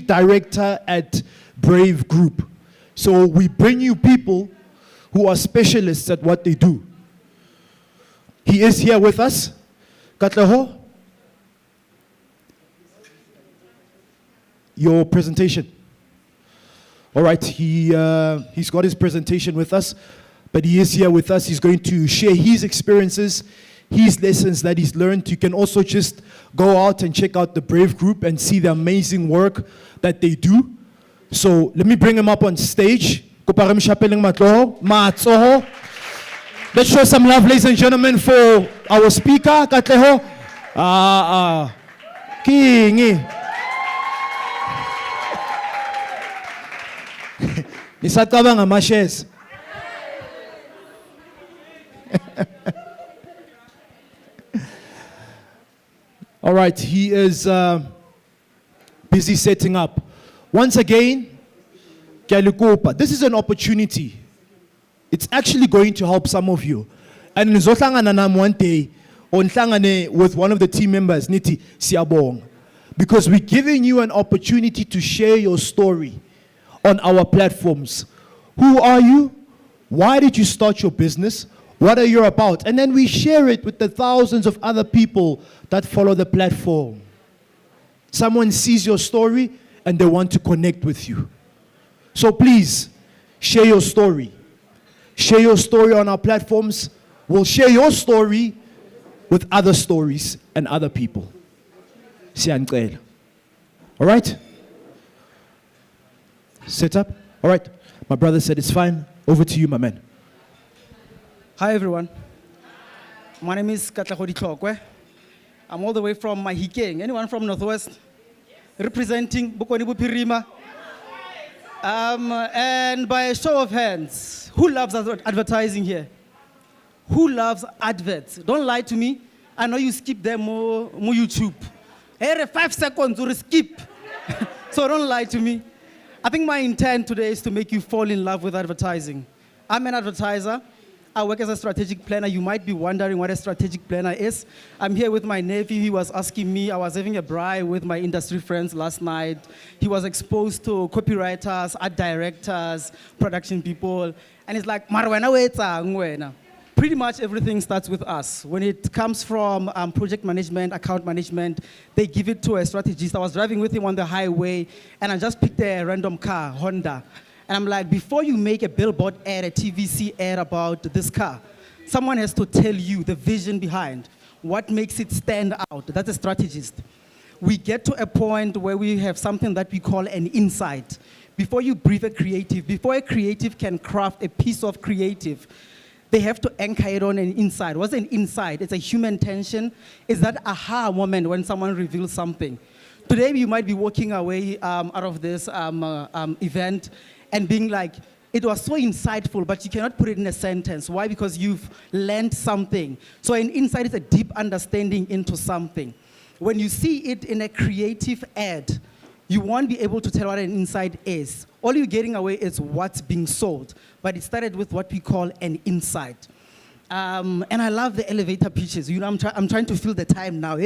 director at Brave Group. So we bring you people who are specialists at what they do. He is here with us. Katlego, your presentation. All right, he's got his presentation with us, but he is here with us. He's going to share his experiences, his lessons that he's learned. You can also just go out and check out the Brave Group and see the amazing work that they do. So let me bring him up on stage. Let's show some love, ladies and gentlemen, for our speaker, Katlego. King. Nisakabanga mashes. All right, he is busy setting up. Once again, this is an opportunity. It's actually going to help some of you. And one day, with one of the team members, Niti Siabong, because we're giving you an opportunity to share your story on our platforms. Who are you? Why did you start your business? What are you about? And then we share it with the thousands of other people that follow the platform. Someone sees your story and they want to connect with you. So please, share your story. Share your story on our platforms. We'll share your story with other stories and other people. All right? Set up? All right. My brother said it's fine. Over to you, my man. Hi, everyone. My name is Katlego Ditlhokwe. I'm all the way from Mahikeng. Anyone from Northwest? Yes. Representing Bokoni Bupirima. And by a show of hands, who loves advertising here? Who loves adverts? Don't lie to me. I know you skip them more YouTube. Every 5 seconds you skip. So don't lie to me. I think my intent today is to make you fall in love with advertising. I'm an advertiser. I work as a strategic planner. You might be wondering what a strategic planner is. I'm here with my nephew. He was asking me. I was having a braai with my industry friends last night. He was exposed to copywriters, art directors, production people. And it's like, pretty much everything starts with us. When it comes from project management, account management, they give it to a strategist. I was driving with him on the highway, and I just picked a random car, Honda. And I'm like, before you make a billboard ad, a TVC ad about this car, someone has to tell you the vision behind, what makes it stand out. That's a strategist. We get to a point where we have something that we call an insight. Before you brief a creative, before a creative can craft a piece of creative, they have to anchor it on an insight. What's an insight? It's a human tension. It's that aha moment when someone reveals something. Today, you might be walking away out of this event and being like, it was so insightful, but you cannot put it in a sentence. Why? Because you've learned something. So an insight is a deep understanding into something. When you see it in a creative ad, you won't be able to tell what an insight is. All you're getting away is what's being sold. But it started with what we call an insight. And I love the elevator pitches. You know, I'm trying to fill the time now,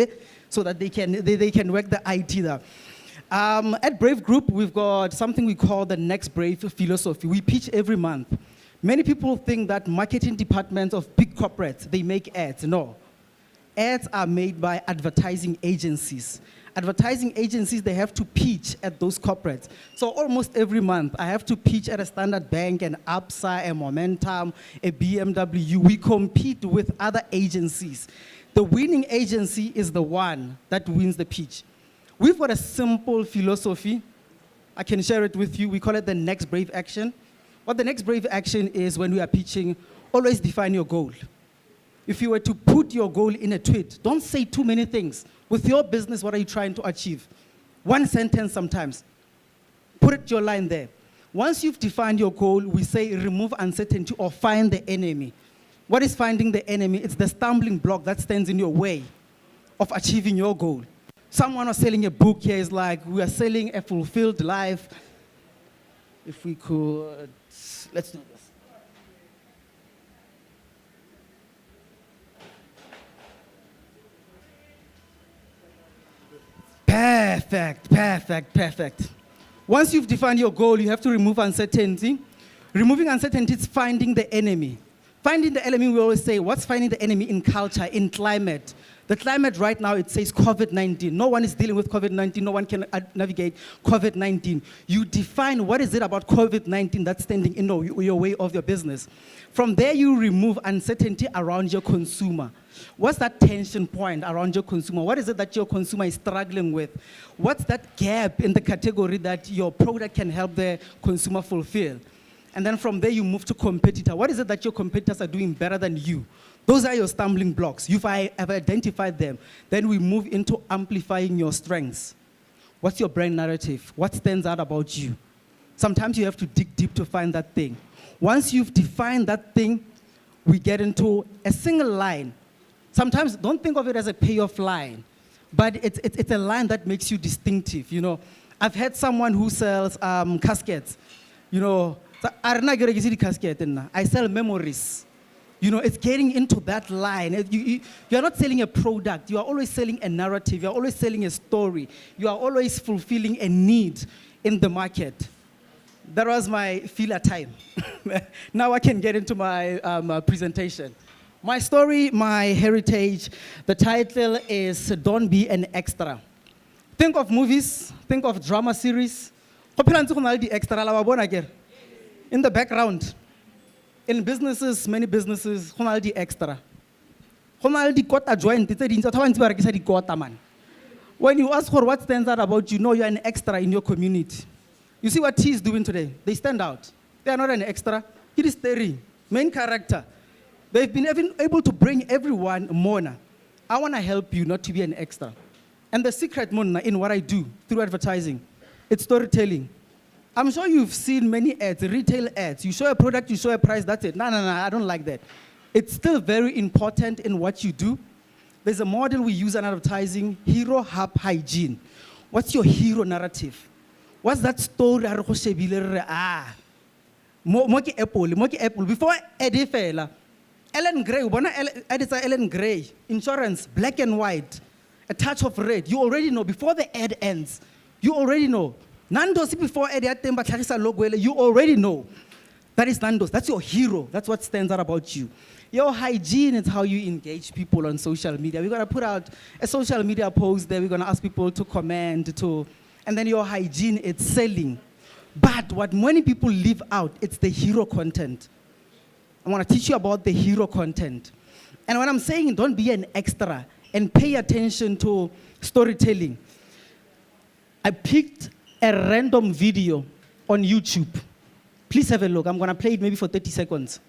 so that they can work the IT there. At Brave Group, we've got something we call the Next Brave philosophy. We pitch every month. Many people think that marketing departments of big corporates, they make ads. No. Ads are made by advertising agencies. Advertising agencies, they have to pitch at those corporates. So almost every month, I have to pitch at a Standard Bank, an Absa, a Momentum, a BMW. We compete with other agencies. The winning agency is the one that wins the pitch. We've got a simple philosophy. I can share it with you. We call it the Next Brave Action. What the Next Brave Action is when we are pitching, always define your goal. If you were to put your goal in a tweet, don't say too many things. With your business, what are you trying to achieve? One sentence sometimes. Put your line there. Once you've defined your goal, we say remove uncertainty or find the enemy. What is finding the enemy? It's the stumbling block that stands in your way of achieving your goal. Someone was selling a book here. Is like, we are selling a fulfilled life. If we could, let's do this. Perfect, perfect, perfect. Once you've defined your goal, you have to remove uncertainty. Removing uncertainty is finding the enemy. Finding the enemy, we always say, what's finding the enemy in culture, in climate? The climate right now, it says COVID-19. No one is dealing with COVID-19. No one can navigate COVID-19. You define what is it about COVID-19 that's standing in your way of your business. From there, you remove uncertainty around your consumer. What's that tension point around your consumer? What is it that your consumer is struggling with? What's that gap in the category that your product can help the consumer fulfill? And then from there, you move to competitor. What is it that your competitors are doing better than you? Those are your stumbling blocks. You've identified them. Then we move into amplifying your strengths. What's your brand narrative? What stands out about you? Sometimes you have to dig deep to find that thing. Once you've defined that thing, we get into a single line. Sometimes don't think of it as a payoff line, but it's a line that makes you distinctive. You know, I've had someone who sells caskets. You know, I sell memories. You know, it's getting into that line. You're not selling a product. You are always selling a narrative. You're always selling a story. You are always fulfilling a need in the market. That was my filler time. Now I can get into my presentation. My story, my heritage, the title is Don't Be an Extra. Think of movies, think of drama series. In the background, in businesses, many businesses, extra. When you ask for what stands out about you, know you're an extra in your community. You see what T is doing today? They stand out. They are not an extra. It is Terry, main character. They've been able to bring everyone Mona. I want to help you not to be an extra. And the secret, Mona, in what I do through advertising, it's storytelling. I'm sure you've seen many ads, retail ads. You show a product, you show a price, that's it. No, I don't like that. It's still very important in what you do. There's a model we use in advertising, hero hub hygiene. What's your hero narrative? What's that story? Moki Apple. Before Eddie Fela, Ellen Gray, Ellen Gray, insurance, black and white, a touch of red. You already know before the ad ends. You already know. Nando's before Eddie logo, you already know. That is Nando's. That's your hero. That's what stands out about you. Your hygiene is how you engage people on social media. We're going to put out a social media post there. We're going to ask people to comment, and then your hygiene, it's selling. But what many people leave out, it's the hero content. I want to teach you about the hero content. And when I'm saying don't be an extra and pay attention to storytelling, I picked a random video on YouTube. Please have a look. I'm going to play it maybe for 30 seconds.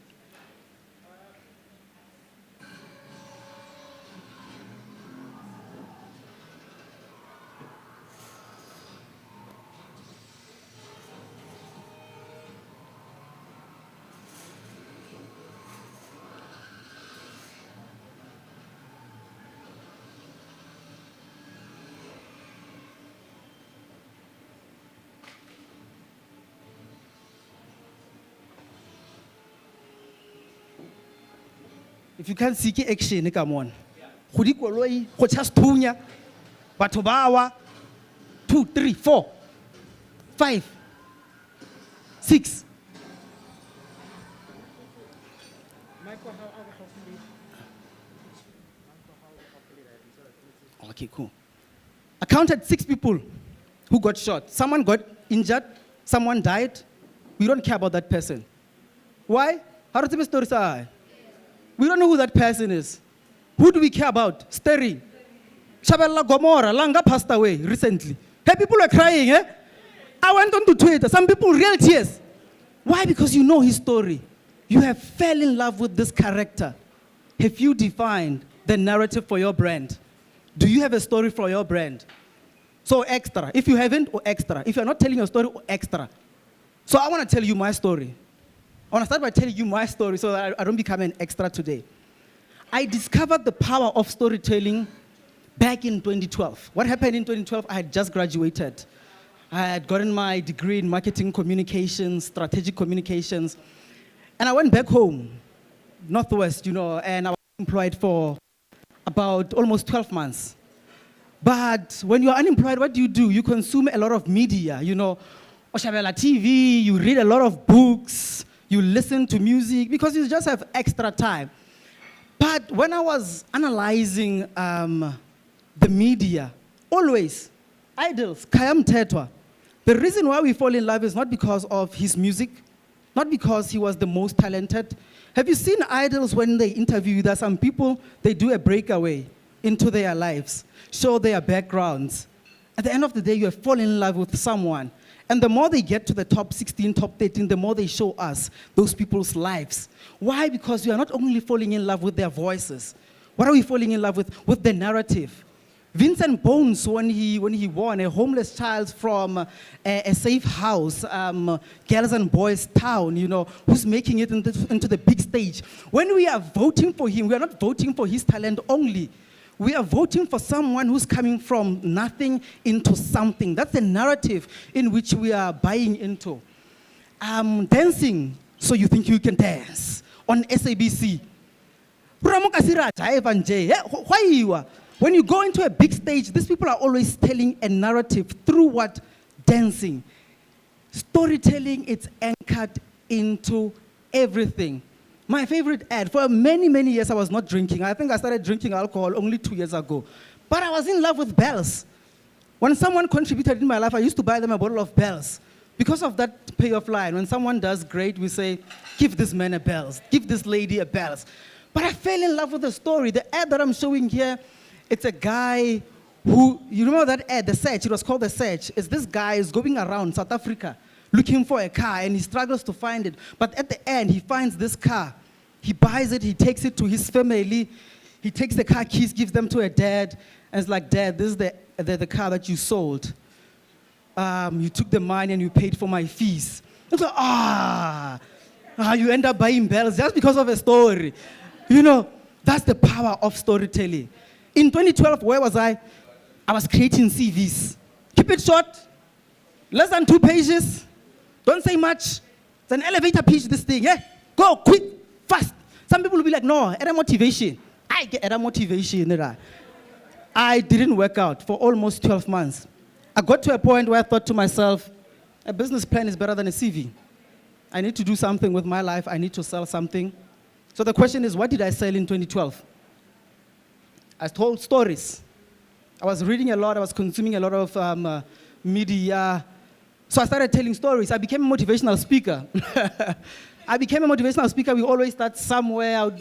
If you can't see action, come on. Khudi koloi, go just thunya. Batho bawa 2, 3, 4, 5, 6. Okay, cool. I counted 6 people who got shot. Someone got injured, someone died. We don't care about that person. Why? How does the story say? We don't know who that person is. Who do we care about? Story. Shabella Gomorrah, Langa passed away recently. Hey, people are crying, eh? I went on to Twitter. Some people real tears. Why? Because you know his story. You have fell in love with this character. Have you defined the narrative for your brand? Do you have a story for your brand? So extra. If you haven't, or extra. If you're not telling your story, or extra. So I want to tell you my story. I want to start by telling you my story so that I don't become an extra today. I discovered the power of storytelling back in 2012. What happened in 2012? I had just graduated. I had gotten my degree in marketing communications, strategic communications. And I went back home, Northwest, and I was employed for about almost 12 months. But when you're unemployed, what do? You consume a lot of media, o shabela TV, you read a lot of books, you listen to music because you just have extra time. But when I was analyzing the media, always, idols, Kayam Tetwa, the reason why we fall in love is not because of his music, not because he was the most talented. Have you seen idols when they interview? There are some people, they do a breakaway into their lives, show their backgrounds. At the end of the day, you have fallen in love with someone. And the more they get to the top 16, top 13, the more they show us those people's lives. Why? Because we are not only falling in love with their voices. What are we falling in love with? With the narrative. Vincent Bones, when he won a homeless child from a safe house, girls and boys town, who's making it into the big stage. When we are voting for him, we are not voting for his talent only. We are voting for someone who's coming from nothing into something. That's the narrative in which we are buying into. Dancing, so you think you can dance on SABC. Why? When you go into a big stage, these people are always telling a narrative through what? Dancing. Storytelling, it's anchored into everything. My favorite ad, for many, many years I was not drinking. I think I started drinking alcohol only 2 years ago. But I was in love with bells. When someone contributed in my life, I used to buy them a bottle of bells. Because of that payoff line, when someone does great, we say, give this man a bells, give this lady a bells. But I fell in love with the story. The ad that I'm showing here, it's a guy who, you remember that ad, The Search, it was called The Search. It's this guy is going around South Africa looking for a car and he struggles to find it. But at the end, he finds this car. He buys it, he takes it to his family. He takes the car keys, gives them to a dad, and it's like, Dad, this is the car that you sold. You took the money and you paid for my fees. It's like, you end up buying bells just because of a story. That's the power of storytelling. In 2012, where was I? I was creating CVs. Keep it short, less than 2 pages. Don't say much. It's an elevator pitch, this thing. Yeah? Go, quick, fast. Some people will be like, no, era motivation. I get era motivation. I didn't work out for almost 12 months. I got to a point where I thought to myself, a business plan is better than a CV. I need to do something with my life. I need to sell something. So the question is, what did I sell in 2012? I told stories. I was reading a lot. I was consuming a lot of media. So I started telling stories. I became a motivational speaker. We always start somewhere.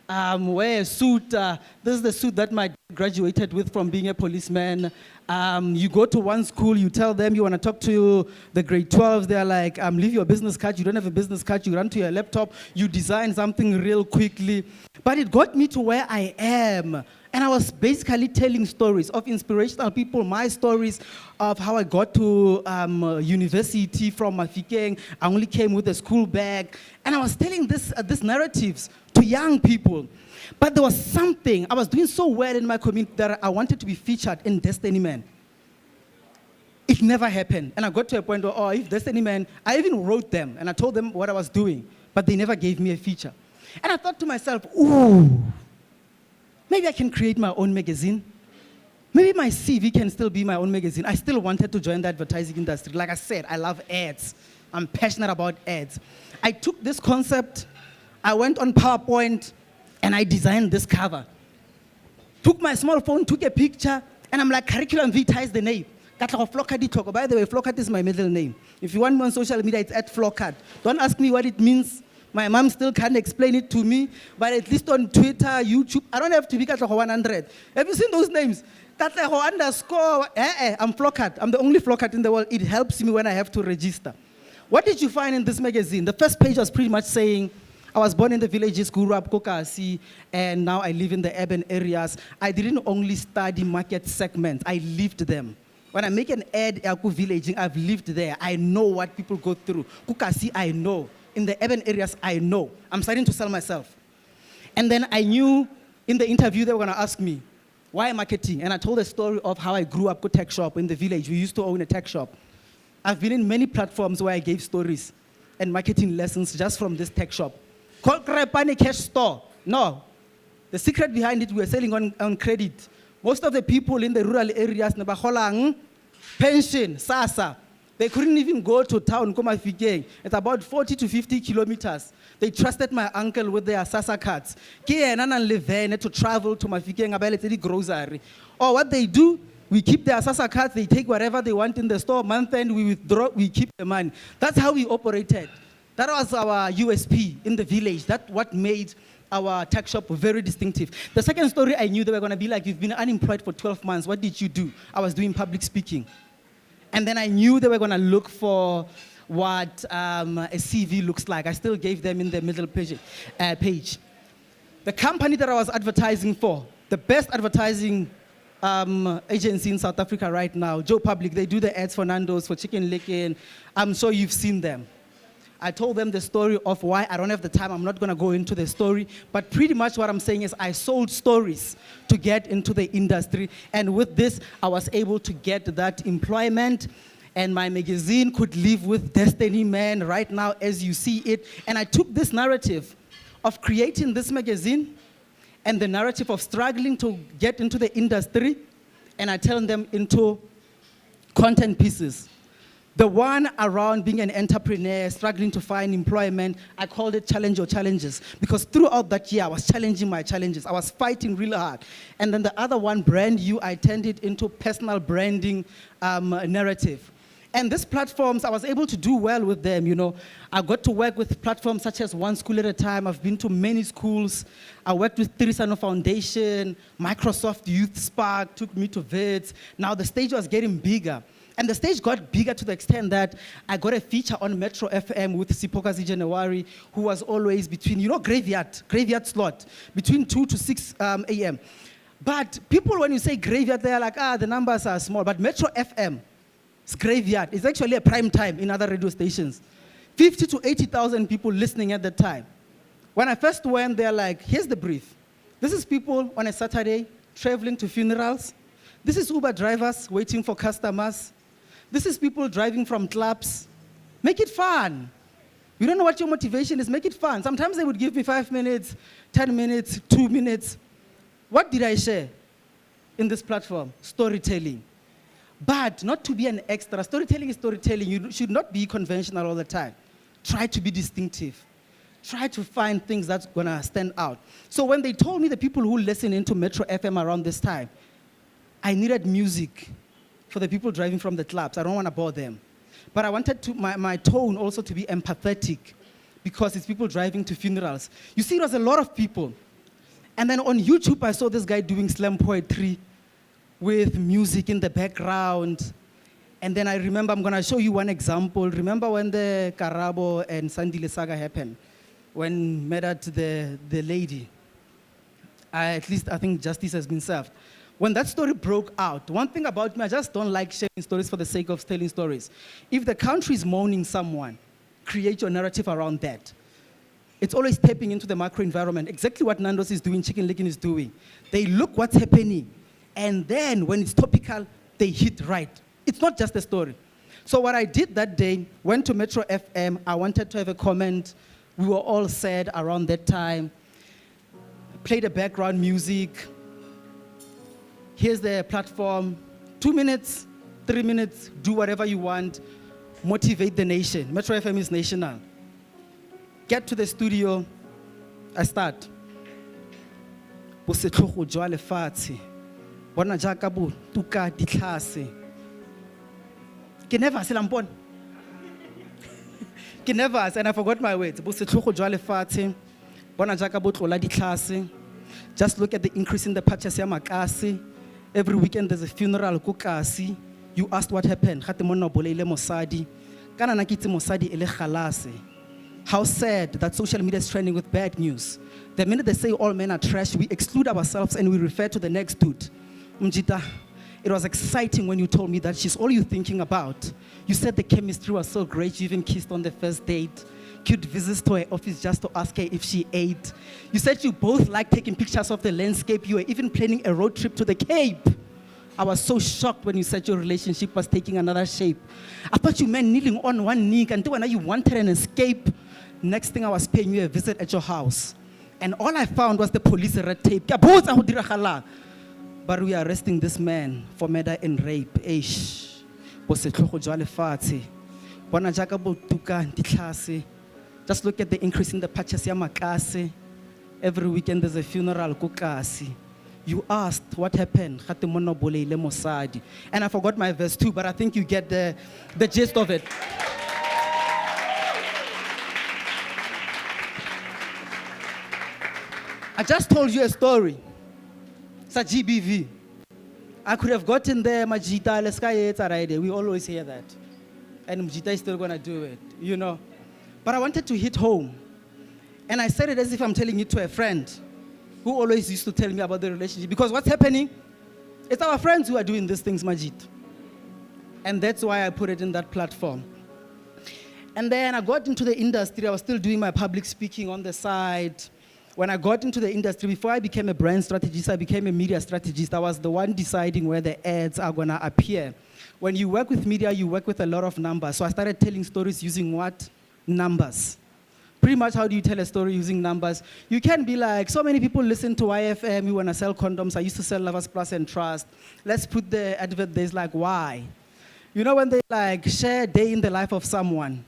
I would wear a suit. This is the suit that my dad graduated with from being a policeman. You go to one school, you tell them you want to talk to the grade 12s. They're like, leave your business card. You don't have a business card. You run to your laptop. You design something real quickly. But it got me to where I am. And I was basically telling stories of inspirational people, my stories of how I got to university from Mafikeng. I only came with a school bag. And I was telling these narratives to young people. But there was something, I was doing so well in my community that I wanted to be featured in Destiny Man. It never happened. And I got to a point where, if Destiny Man, I even wrote them and I told them what I was doing, but they never gave me a feature. And I thought to myself, maybe I can create my own magazine. Maybe my CV can still be my own magazine. I still wanted to join the advertising industry. Like I said, I love ads. I'm passionate about ads. I took this concept, I went on PowerPoint, and I designed this cover. Took my small phone, took a picture, and I'm like, curriculum vitae is the name. Katlego Ditlhokwe. By the way, Flockhart is my middle name. If you want me on social media, it's at Flockhart. Don't ask me what it means. My mom still can't explain it to me, but at least on Twitter, YouTube, I don't have to be Katlego 100. Have you seen those names? Katlego _ I'm Flockhart. I'm the only Flockhart in the world. It helps me when I have to register. What did you find in this magazine? The first page was pretty much saying, I was born in the villages, grew up Kokasi, and now I live in the urban areas. I didn't only study market segments, I lived them. When I make an ad at villaging, I've lived there. I know what people go through. Kokasi, I know. In the urban areas, I know. I'm starting to sell myself. And then I knew in the interview they were going to ask me, why marketing? And I told a story of how I grew up at a tech shop in the village. We used to own a tech shop. I've been in many platforms where I gave stories and marketing lessons just from this tech shop. Called Cash Store. No. The secret behind it, we were selling on credit. Most of the people in the rural areas, pension, SASA, They couldn't even go to town, Komafikeng. It's about 40 to 50 kilometers. They trusted my uncle with their Sasa cards. To travel to Mafikeng, about grocery. Or what they do, we keep their Sasa cards, they take whatever they want in the store, month end, we withdraw, we keep the money. That's how we operated. That was our USP in the village. That's what made our tech shop very distinctive. The second story, I knew they were going to be like, you've been unemployed for 12 months. What did you do? I was doing public speaking. And then I knew they were going to look for what a CV looks like. I still gave them in the middle page. The company that I was advertising for, the best advertising agency in South Africa right now, Joe Public, they do the ads for Nando's, for Chicken Licken. I'm sure you've seen them. I told them the story of why I don't have the time. I'm not going to go into the story. But pretty much what I'm saying is I sold stories to get into the industry. And with this, I was able to get that employment. And my magazine could live with Destiny Man right now as you see it. And I took this narrative of creating this magazine and the narrative of struggling to get into the industry. And I turned them into content pieces. The one around being an entrepreneur, struggling to find employment, I called it Challenge Your Challenges. Because throughout that year, I was challenging my challenges. I was fighting really hard. And then the other one, Brand You, I turned it into personal branding narrative. And these platforms, I was able to do well with them, you know. I got to work with platforms such as One School at a Time. I've been to many schools. I worked with Tirisano Foundation, Microsoft Youth Spark, took me to VETS. Now the stage was getting bigger. And the stage got bigger to the extent that I got a feature on Metro FM with Sipokazi January, who was always between, you know, graveyard slot, between 2 to 6 a.m. But people, when you say graveyard, they're like, the numbers are small. But Metro FM, it's graveyard. It's actually a prime time in other radio stations. 50 to 80,000 people listening at the time. When I first went, they're like, here's the brief. This is people on a Saturday traveling to funerals. This is Uber drivers waiting for customers. This is people driving from clubs. Make it fun. We don't know what your motivation is. Make it fun. Sometimes they would give me 5 minutes, 10 minutes, 2 minutes. What did I share in this platform? Storytelling. But not to be an extra. Storytelling is storytelling. You should not be conventional all the time. Try to be distinctive. Try to find things that's going to stand out. So when they told me the people who listen into Metro FM around this time, I needed music for the people driving from the clubs. I don't want to bore them. But I wanted my tone also to be empathetic because it's people driving to funerals. You see, there's a lot of people. And then on YouTube, I saw this guy doing slam poetry with music in the background. And then I remember, I'm going to show you one example. Remember when the Karabo and Sandile saga happened? When murdered the lady? At least I think justice has been served. When that story broke out, one thing about me, I just don't like sharing stories for the sake of telling stories. If the country is mourning someone, create your narrative around that. It's always tapping into the macro environment. Exactly what Nando's is doing, Chicken Licken is doing. They look what's happening. And then when it's topical, they hit right. It's not just a story. So what I did that day, went to Metro FM. I wanted to have a comment. We were all sad around that time. Played the background music. Here's the platform. 2 minutes, 3 minutes, do whatever you want. Motivate the nation. Metro FM is national. Get to the studio. I start. Katlego Ditlhokwe. Bona jaaka bo tuka ditlhase. Ke never se lampon. Ke never, and I forgot my words. Katlego Ditlhokwe. Bona jaaka bo tlola ditlhase. Just look at the increase in the purchase ya makasi. Every weekend there's a funeral ko kasi. You asked what happened. Gate monna boleile mosadi. Kana na kitse mosadi ele khalase. How sad that social media is trending with bad news. The minute they say all men are trash, we exclude ourselves and we refer to the next dude. Mjita, it was exciting when you told me that she's all you're thinking about. You said the chemistry was so great, you even kissed on the first date. Cute visits to her office just to ask her if she ate. You said you both liked taking pictures of the landscape. You were even planning a road trip to the Cape. I was so shocked when you said your relationship was taking another shape. I thought you meant kneeling on one knee until when you wanted an escape. Next thing I was paying you a visit at your house. And all I found was the police red tape. But we are arresting this man for murder and rape. bosetlhogo jwa lefatshe. Bona jaaka botuka di tlase. Just look at the increase in the purchase ya makase. Every weekend there's a funeral ko kasi. You asked what happened. Gate monna o boleile mosadi. And I forgot my verse 2, but I think you get the gist of it. I just told you a story. It's a GBV. I could have gotten there, Majita, let's go already. We always hear that. And Majita is still gonna do it, you know. But I wanted to hit home. And I said it as if I'm telling it to a friend who always used to tell me about the relationship. Because what's happening? It's our friends who are doing these things, Majid. And that's why I put it in that platform. And then I got into the industry. I was still doing my public speaking on the side. When I got into the industry, before I became a brand strategist, I became a media strategist. I was the one deciding where the ads are gonna appear. When you work with media, you work with a lot of numbers. So I started telling stories using what? Numbers. Pretty much, how do you tell a story using numbers? You can be like, so many people listen to YFM, we wanna sell condoms. I used to sell Lovers Plus and Trust. Let's put the advert, there's like, why? You know when they like share a day in the life of someone,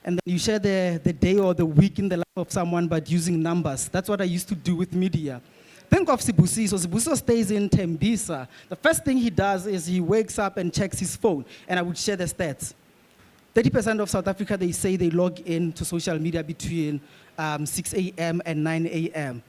and then you share the day or the week in the life of someone, but using numbers. That's what I used to do with media. Think of Sibusi. So Sibusi stays in Tembisa. The first thing he does is he wakes up and checks his phone, and I would share the stats. 30% of South Africa, they say they log in to social media between 6 a.m. and 9 a.m.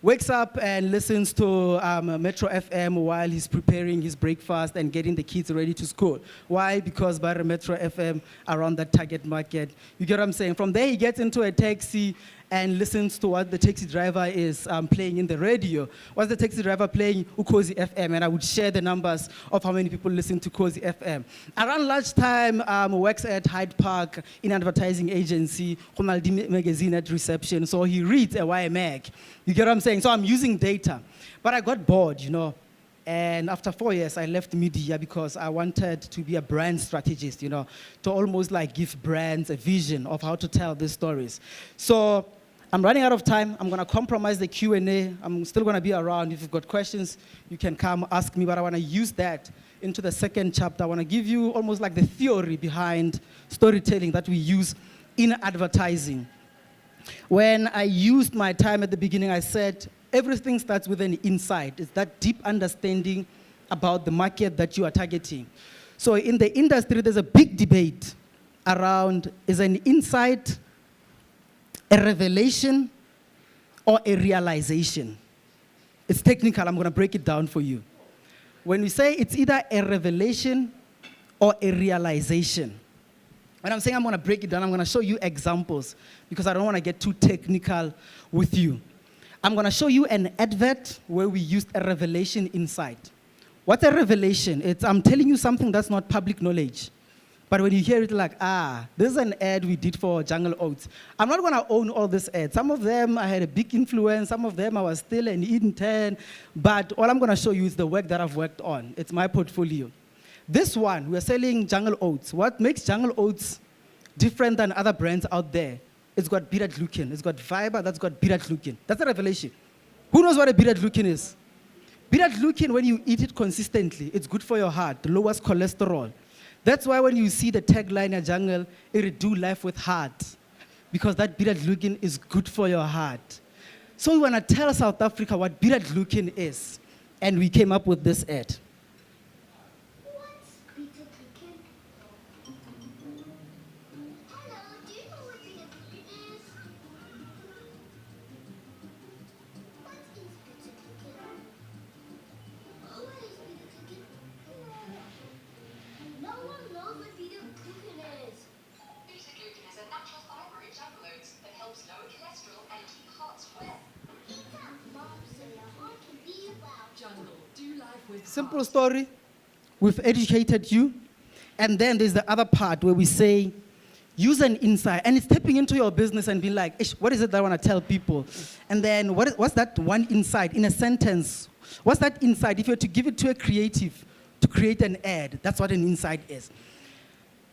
Wakes up and listens to Metro FM while he's preparing his breakfast and getting the kids ready to school. Why? Because by Metro FM around that target market. You get what I'm saying? From there, he gets into a taxi and listens to what the taxi driver is playing in the radio. What's the taxi driver playing? Ukhozi FM. And I would share the numbers of how many people listen to Ukhozi FM. Around lunchtime, works at Hyde Park in an advertising agency, Ronaldi magazine at reception. So he reads a YMAG. You get what I'm saying? So I'm using data. But I got bored, you know. And after 4 years, I left media because I wanted to be a brand strategist, you know, to almost like give brands a vision of how to tell these stories. So I'm running out of time. I'm gonna compromise the Q&A. I'm still gonna be around. If you've got questions, you can come ask me, but I wanna use that into the second chapter. I wanna give you almost like the theory behind storytelling that we use in advertising. When I used my time at the beginning, I said, everything starts with an insight. It's that deep understanding about the market that you are targeting. So in the industry, there's a big debate around, is an insight a revelation or a realization? It's technical, I'm gonna break it down for you. When we say it's either a revelation or a realization, when I'm saying I'm gonna break it down, I'm gonna show you examples because I don't wanna get too technical with you. I'm gonna show you an advert where we used a revelation insight. What's a revelation? I'm telling you something that's not public knowledge. But when you hear it like, this is an ad we did for Jungle Oats. I'm not gonna own all these ads. Some of them I had a big influence, some of them I was still an intern, but all I'm gonna show you is the work that I've worked on. It's my portfolio. This one, we're selling Jungle Oats. What makes Jungle Oats different than other brands out there? It's got beta-glucan. It's got fiber that's got beta-glucan. That's a revelation. Who knows what a beta-glucan is? Beta-glucan, when you eat it consistently, it's good for your heart, lowers cholesterol. That's why when you see the tagline at Jungle, it do life with heart, because that beta-glucan is good for your heart. So we want to tell South Africa what beta-glucan is, and we came up with this ad. Simple story, we've educated you. And then there's the other part where we say, use an insight. And it's tapping into your business and being like, what is it that I want to tell people? And then what's that one insight in a sentence? What's that insight? If you were to give it to a creative to create an ad, that's what an insight is.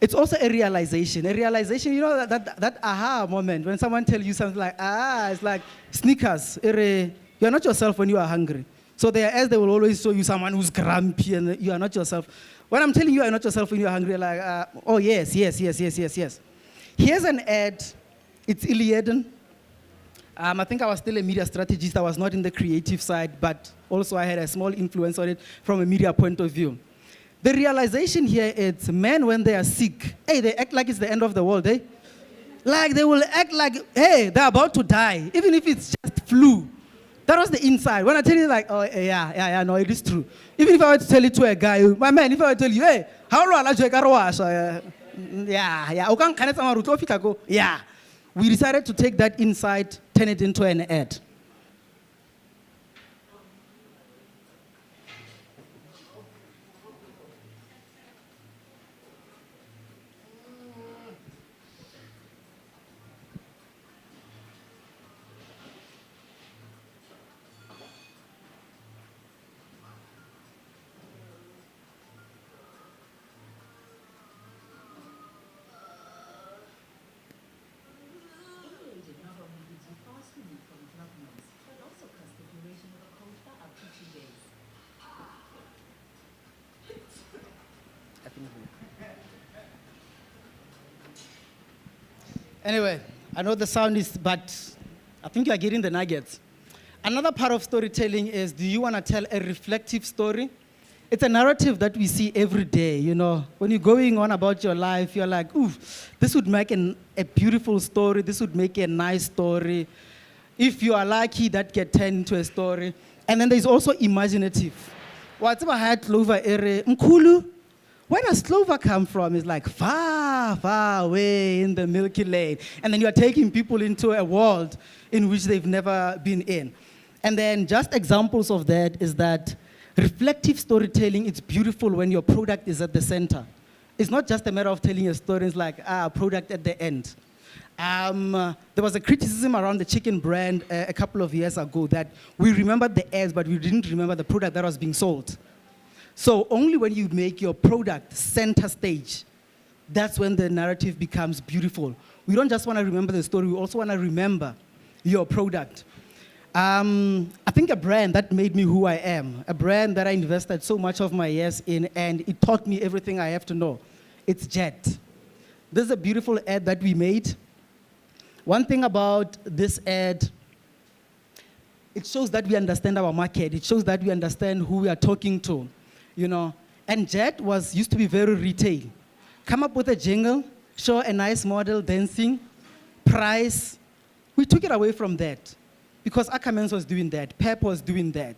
It's also a realization. A realization, you know, that aha moment when someone tells you something like, it's like sneakers. You're not yourself when you are hungry. So there, as they will always show you someone who's grumpy and you are not yourself When I'm telling you you're not yourself when you're hungry, like, oh, yes. Here's an ad. It's Iliaden. I think I was still a media strategist. I was not in the creative side, but also I had a small influence on it from a media point of view. The realization here is men, when they are sick, hey, they act like it's the end of the world, eh? Like they will act like, hey, they're about to die, even if it's just flu. That was the inside. When I tell you like, oh, yeah, no, it is true. Even if I were to tell it to a guy, my man, if I were to tell you, hey, how do I like yeah. We decided to take that insight, turn it into an ad. Anyway, I know the sound is, but I think you are getting the nuggets. Another part of storytelling is, do you want to tell a reflective story? It's a narrative that we see every day, you know. When you're going on about your life, you're like, ooh, this would make a beautiful story. This would make a nice story. If you are lucky, that get turned into a story. And then there's also imaginative. Whatever had Clover area, Mkulu, where does Clover come from? It's like far, far away in the Milky Way. And then you're taking people into a world in which they've never been in. And then just examples of that is that reflective storytelling, it's beautiful when your product is at the center. It's not just a matter of telling a story, it's like, product at the end. There was a criticism around the chicken brand a couple of years ago that we remembered the ads, but we didn't remember the product that was being sold. So only when you make your product center stage, that's when the narrative becomes beautiful. We don't just want to remember the story, we also want to remember your product. I think a brand that made me who I am, a brand that I invested so much of my years in, and it taught me everything I have to know. It's Jet. This is a beautiful ad that we made. One thing about this ad, it shows that we understand our market. It shows that we understand who we are talking to, you know. And Jet used to be very retail. Come up with a jingle, show a nice model dancing, price. We took it away from that because Ackermans was doing that, Pep was doing that.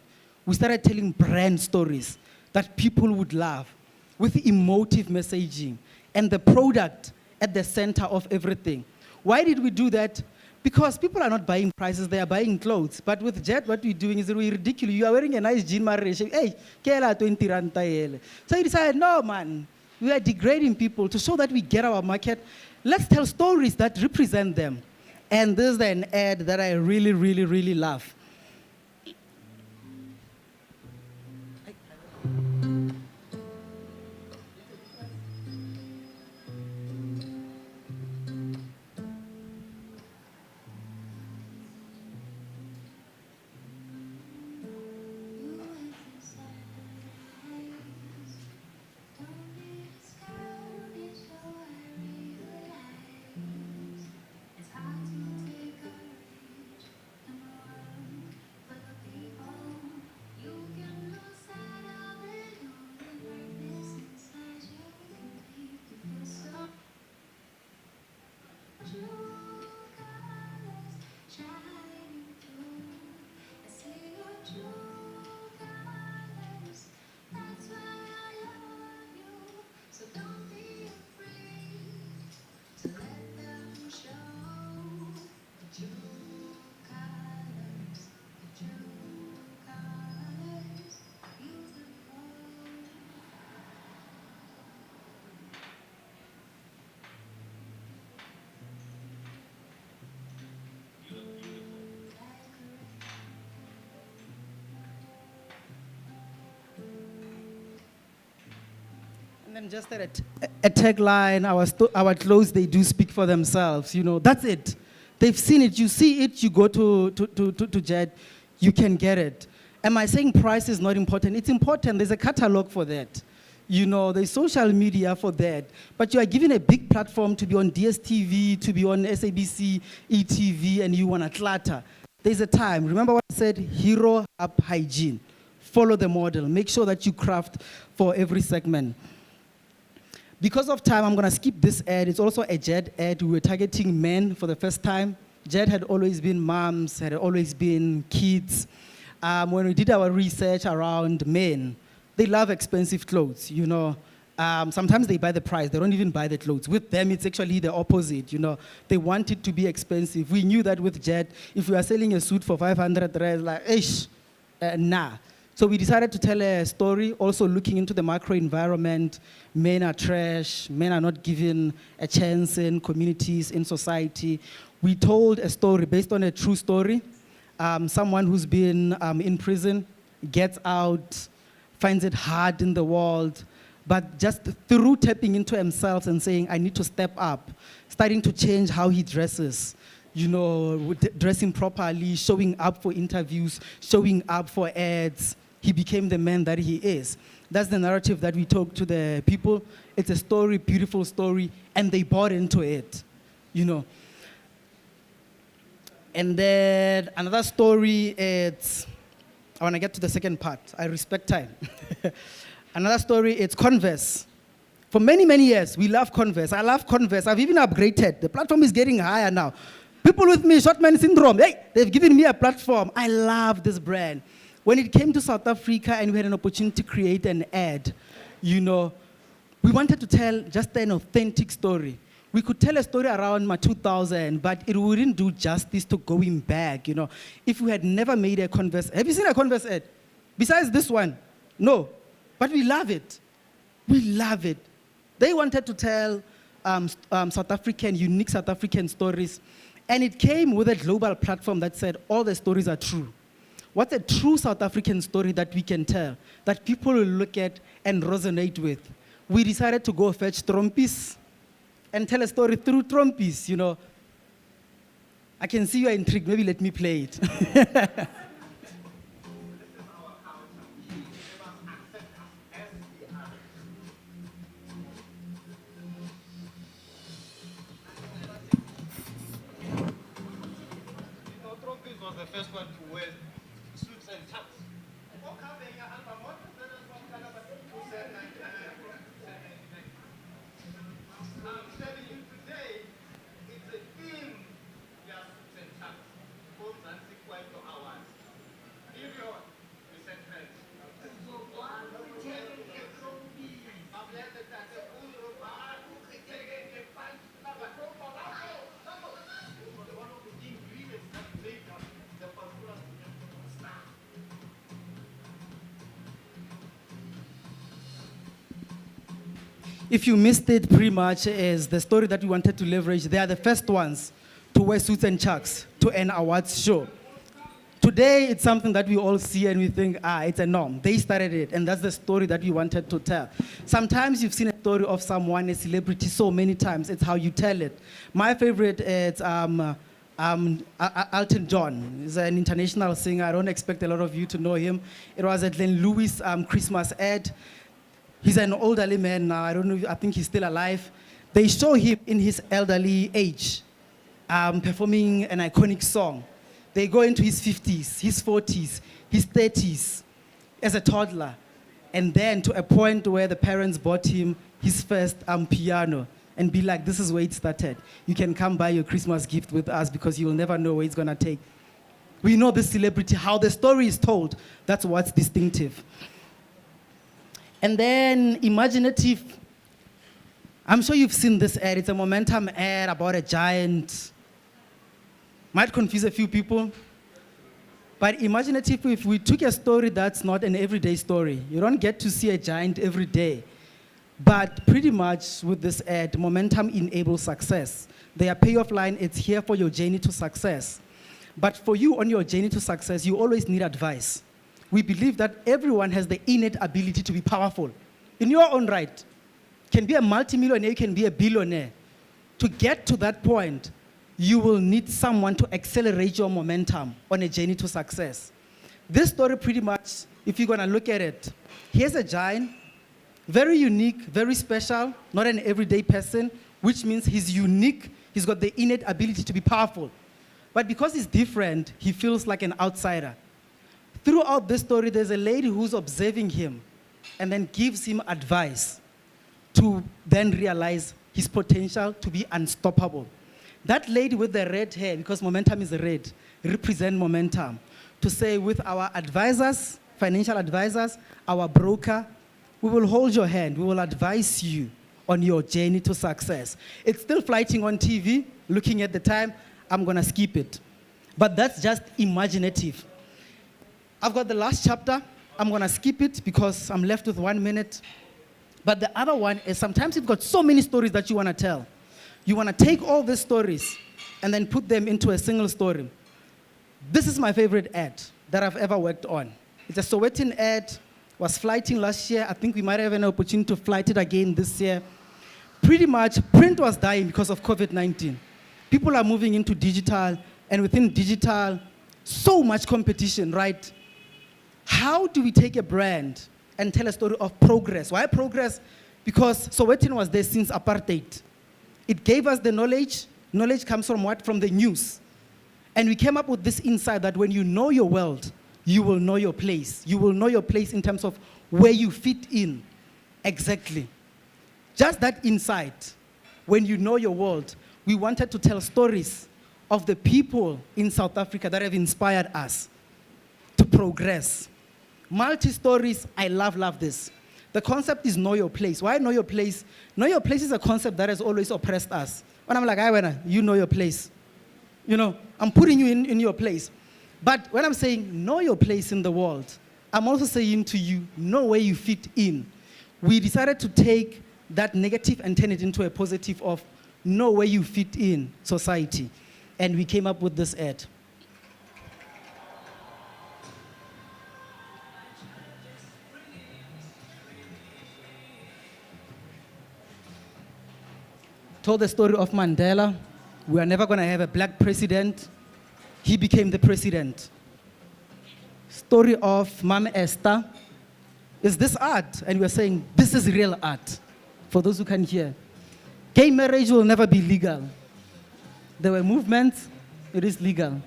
We started telling brand stories that people would love with emotive messaging and the product at the center of everything. Why did we do that? Because people are not buying prices, they are buying clothes. But with Jet, what we're doing is really ridiculous. You are wearing a nice jean marriage. Hey, kela 20 rand tayele. So you decided, no man, we are degrading people to show that we get our market. Let's tell stories that represent them. And this is an ad that I really, really, really love. And then just a tagline, our clothes, they do speak for themselves, you know, that's it. They've seen it, you see it, you go to Jet, you can get it. Am I saying price is not important? It's important, there's a catalog for that. You know, there's social media for that. But you are given a big platform to be on DSTV, to be on SABC, ETV, and you want to clatter. There's a time. Remember what I said? Hero up hygiene. Follow the model. Make sure that you craft for every segment. Because of time, I'm going to skip this ad. It's also a Jed ad. We were targeting men for the first time. Jed had always been moms, had always been kids. When we did our research around men, they love expensive clothes, you know. Sometimes they buy the price. They don't even buy the clothes. With them, it's actually the opposite, you know. They want it to be expensive. We knew that with Jed. If we are selling a suit for 500 rand, like, nah. So we decided to tell a story, also looking into the macro environment. Men are trash. Men are not given a chance in communities, in society. We told a story based on a true story. Someone who's been in prison, gets out, finds it hard in the world, but just through tapping into himself and saying, I need to step up, starting to change how he dresses, you know, dressing properly, showing up for interviews, showing up for ads, he became the man that he is. That's the narrative that we talk to the people. It's a story, beautiful story, and they bought into it, you know. And then another story, it's, I want to get to the second part. I respect time. Another story, it's Converse. For many, many years, we love Converse. I love Converse. I've even upgraded. The platform is getting higher now. People with me, short man syndrome, hey, they've given me a platform. I love this brand. When it came to South Africa and we had an opportunity to create an ad, you know, we wanted to tell just an authentic story. We could tell a story around 2000, but it wouldn't do justice to going back, you know. If we had never made a Converse, have you seen a Converse ad? Besides this one? No. But we love it. We love it. They wanted to tell South African, unique South African stories. And it came with a global platform that said all the stories are true. What's a true South African story that we can tell, that people will look at and resonate with? We decided to go fetch Trompies and tell a story through Trompies, you know. I can see you are intrigued. Maybe let me play it. Trompies was the first one to wear suits and ties. I'm telling you today, it's a theme, yeah, suits and ties. Homes and sequence hours. Give your recent friends. If you missed it, pretty much is the story that we wanted to leverage. They are the first ones to wear suits and chucks to an awards show. Today, it's something that we all see and we think, it's a norm. They started it, and that's the story that we wanted to tell. Sometimes you've seen a story of someone, a celebrity, so many times. It's how you tell it. My favorite is Elton John. He's an international singer. I don't expect a lot of you to know him. It was a Glenn Lewis Christmas ad. He's an elderly man now. I don't know. I think he's still alive. They show him in his elderly age, performing an iconic song. They go into his 50s, his 40s, his 30s as a toddler, and then to a point where the parents bought him his first piano and be like, this is where it started. You can come buy your Christmas gift with us because you will never know where it's going to take. We know this celebrity, how the story is told. That's what's distinctive. And then imaginative. I'm sure you've seen this ad. It's a momentum ad about a giant. Might confuse a few people. But imaginative, if we took a story that's not an everyday story, you don't get to see a giant every day. But pretty much with this ad, momentum enables success. Their payoff line, it's here for your journey to success. But for you on your journey to success, you always need advice. We believe that everyone has the innate ability to be powerful in your own right. You can be a multimillionaire, you can be a billionaire. To get to that point, you will need someone to accelerate your momentum on a journey to success. This story pretty much, if you're going to look at it, here's a giant. Very unique, very special, not an everyday person, which means he's unique. He's got the innate ability to be powerful. But because he's different, he feels like an outsider. Throughout this story, there's a lady who's observing him and then gives him advice to then realize his potential to be unstoppable. That lady with the red hair, because momentum is red, represent momentum. To say with our advisors, financial advisors, our broker, we will hold your hand. We will advise you on your journey to success. It's still flighting on TV, looking at the time. I'm going to skip it. But that's just imaginative. I've got the last chapter. I'm going to skip it because I'm left with 1 minute. But the other one is sometimes you've got so many stories that you want to tell. You want to take all these stories and then put them into a single story. This is my favorite ad that I've ever worked on. It's a Sowetan ad, was flighting last year. I think we might have an opportunity to flight it again this year. Pretty much, print was dying because of COVID-19. People are moving into digital, and within digital, so much competition, right? How do we take a brand and tell a story of progress? Why progress? Because Sowetan was there since apartheid. It gave us the knowledge. Knowledge comes from what? From the news. And we came up with this insight that when you know your world, you will know your place. You will know your place in terms of where you fit in. Exactly. Just that insight. When you know your world, we wanted to tell stories of the people in South Africa that have inspired us to progress. Multi-stories, I love this. The concept is know your place. Why know your place? Know your place is a concept that has always oppressed us. When I'm like, you know your place. You know, I'm putting you in your place. But when I'm saying know your place in the world, I'm also saying to you, know where you fit in. We decided to take that negative and turn it into a positive of know where you fit in society. And we came up with this ad. Told the story of Mandela. We are never going to have a black president. He became the president. Story of Mama Esther. Is this art? And we're saying this is real art. For those who can hear. Gay marriage will never be legal. There were movements, it is legal.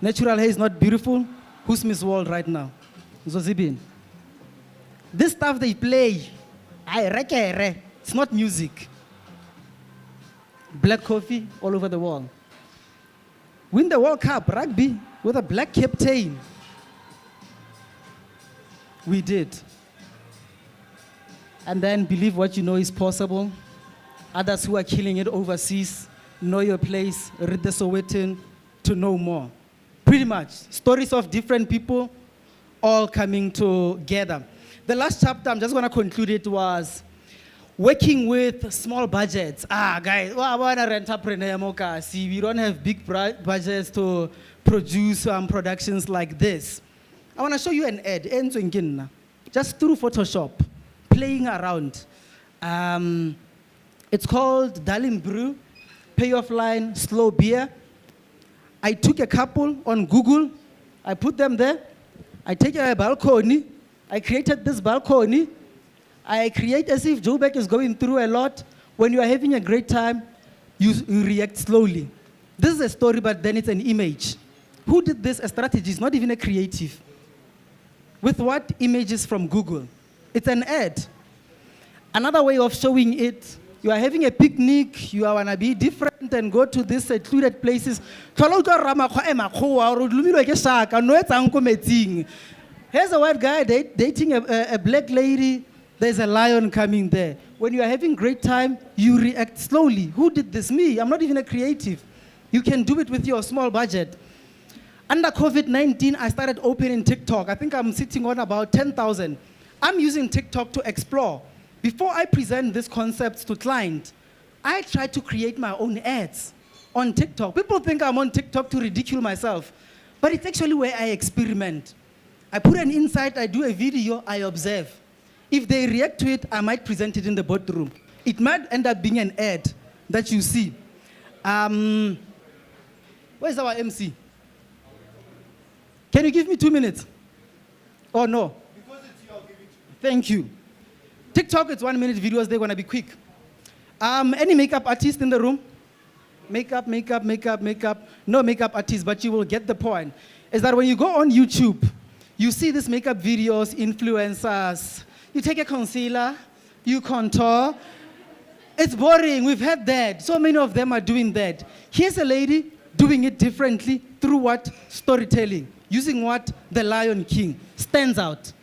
Natural hair is not beautiful. Who's Miss World right now? Zozibin. This stuff they play, it's not music. Black coffee all over the wall. Win the World Cup, rugby, with a black captain. We did. And then believe what you know is possible. Others who are killing it overseas, know your place, read the Sowetan to know more. Pretty much, stories of different people all coming together. The last chapter, I'm just going to conclude it, was working with small budgets. Guys, I want to entrepreneur. See, we don't have big budgets to produce productions like this. I want to show you an ad, just through Photoshop, playing around. It's called Darling Brew, payoff line, slow beer. I took a couple on Google, I put them there. I take a balcony, I created this balcony. I create as if Joburg is going through a lot. When you are having a great time, you react slowly. This is a story, but then it's an image. Who did this? A strategy, it's not even a creative. With what? Images from Google. It's an ad. Another way of showing it, you are having a picnic, you want to be different and go to these secluded places. Here's a white guy dating a black lady. There's a lion coming there. When you are having great time, you react slowly. Who did this? Me. I'm not even a creative. You can do it with your small budget. Under COVID-19, I started opening TikTok. I think I'm sitting on about 10,000. I'm using TikTok to explore. Before I present these concepts to clients, I try to create my own ads on TikTok. People think I'm on TikTok to ridicule myself, but it's actually where I experiment. I put an insight, I do a video, I observe. If they react to it, I might present it in the boardroom. It might end up being an ad that you see. Where's our MC? Can you give me 2 minutes? Oh, no? Because it's you, I'll give it to you. Thank you. TikTok, it's 1 minute videos. They're going to be quick. Any makeup artist in the room? Makeup. No makeup artist, but you will get the point. Is that when you go on YouTube, you see these makeup videos, influencers. You take a concealer, you contour. It's boring. We've had that. So many of them are doing that. Here's a lady doing it differently through what? Storytelling. Using what? The Lion King. Stands out.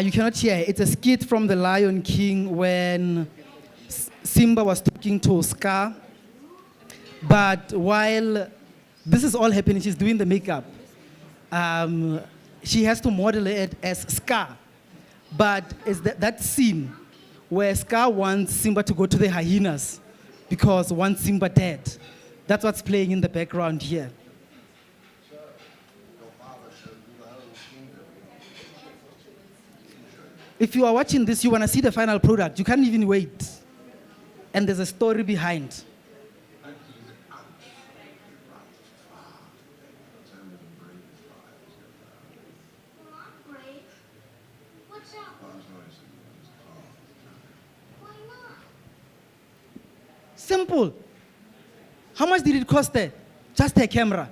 You cannot hear. It's a skit from The Lion King when Simba was talking to Scar. But while this is all happening, she's doing the makeup. She has to model it as Scar. But it's that scene where Scar wants Simba to go to the hyenas because wants Simba dead. That's what's playing in the background here. If you are watching this, you want to see the final product. You can't even wait. And there's a story behind. What's up? Why not? Simple. How much did it cost her? Just a camera.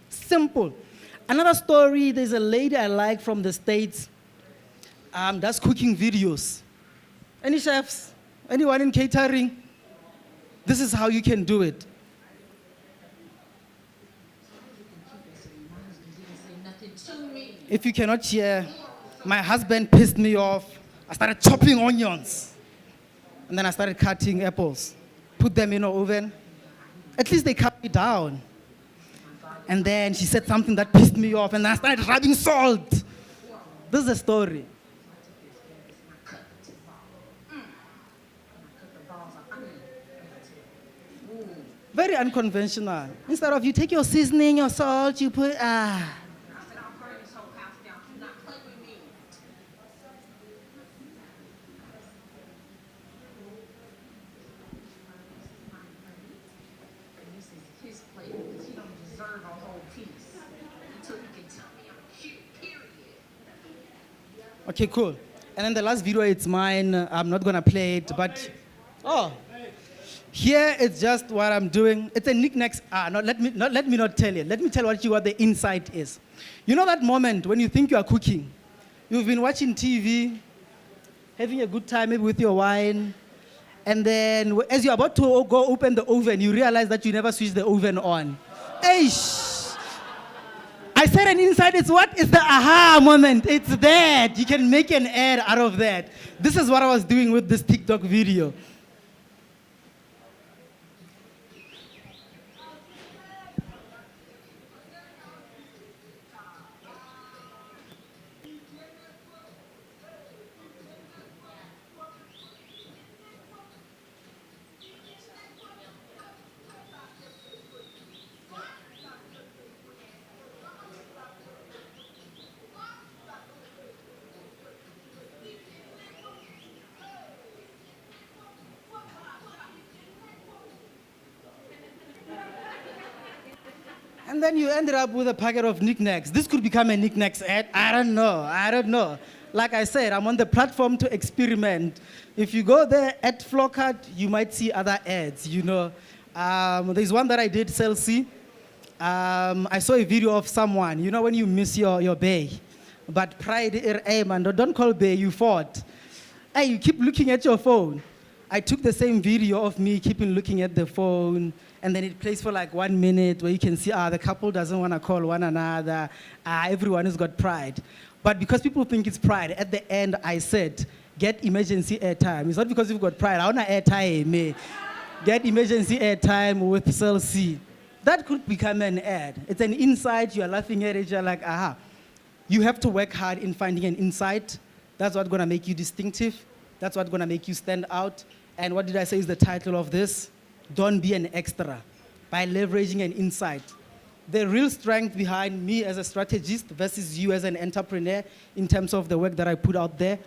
Simple. Another story, there's a lady I like from the States. Does cooking videos. Any chefs? Anyone in catering? This is how you can do it. If you cannot hear, my husband pissed me off. I started chopping onions. And then I started cutting apples. Put them in the oven. At least they cut me down. And then she said something that pissed me off. And I started rubbing salt. This is a story. Very unconventional. Instead of you take your seasoning, your salt, you put, Okay, cool. And then the last video, it's mine. I'm not going to play it, but... Oh. Here, it's just what I'm doing. It's a knickknacks. Let me not tell you. Let me tell you what the insight is. You know that moment when you think you are cooking? You've been watching TV, having a good time maybe with your wine, and then as you're about to go open the oven, you realize that you never switched the oven on. Eish! I said an insight, it's what? It's the aha moment. It's that. You can make an ad out of that. This is what I was doing with this TikTok video. And then you ended up with a packet of knickknacks. This could become a knickknacks ad. I don't know. Like I said, I'm on the platform to experiment. If you go there at Flowcard, you might see other ads, you know. There's one that I did, Celsi. I saw a video of someone, you know when you miss your bay. But pride, hey man, don't call bay, you fought. Hey, you keep looking at your phone. I took the same video of me keeping looking at the phone, and then it plays for like 1 minute where you can see, the couple doesn't want to call one another. Everyone has got pride. But because people think it's pride, at the end I said, get emergency airtime. It's not because you've got pride. I want airtime. Get emergency airtime with Cell C. That could become an ad. It's an insight. You are laughing at it. You're like, aha. You have to work hard in finding an insight. That's what's going to make you distinctive. That's what's going to make you stand out. And what did I say is the title of this? Don't be an extra, by leveraging an insight. The real strength behind me as a strategist versus you as an entrepreneur in terms of the work that I put out there,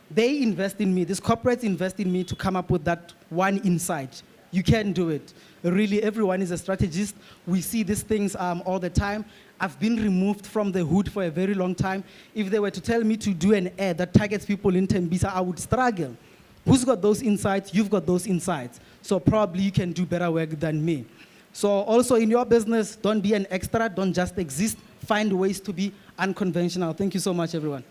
they invest in me. These corporates invest in me to come up with that one insight. You can do it. Really, everyone is a strategist. We see these things all the time. I've been removed from the hood for a very long time. If they were to tell me to do an ad that targets people in Tembisa, I would struggle. Who's got those insights? You've got those insights. So probably you can do better work than me. So also in your business, don't be an extra, don't just exist. Find ways to be unconventional. Thank you so much, everyone.